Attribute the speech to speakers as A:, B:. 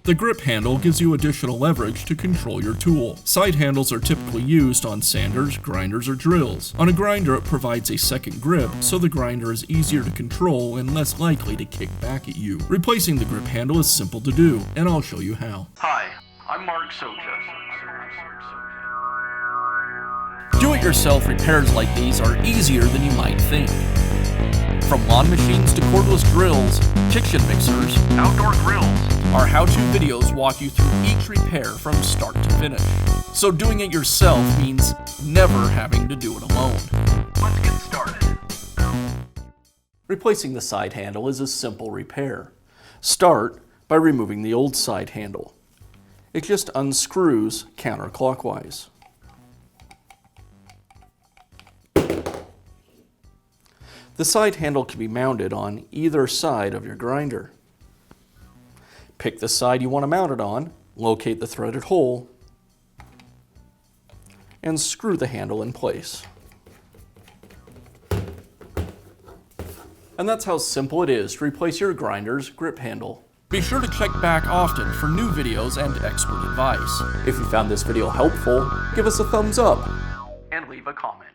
A: The grip handle gives you additional leverage to control your tool. Side handles are typically used on sanders, grinders, or drills. On a grinder, it provides a second grip, so the grinder is easier to control and less likely to kick back at you. Replacing the grip handle is simple to do, and I'll show you how.
B: Hi, I'm Mark Socha.
A: Do-it-yourself repairs like these are easier than you might think. From lawn machines to cordless drills, kitchen mixers,
B: Outdoor grills.
A: our how-to videos walk you through each repair from start to finish. So doing it yourself means never having to do it alone.
B: Let's get started.
A: Replacing the side handle is a simple repair. Start by removing the old side handle. It just unscrews counterclockwise. The side handle can be mounted on either side of your grinder. Pick the side you want to mount it on, locate the threaded hole, and screw the handle in place. And that's how simple it is to replace your grinder's grip handle. Be sure to check back often for new videos and expert advice. If you found this video helpful, give us a thumbs up
B: And leave a comment.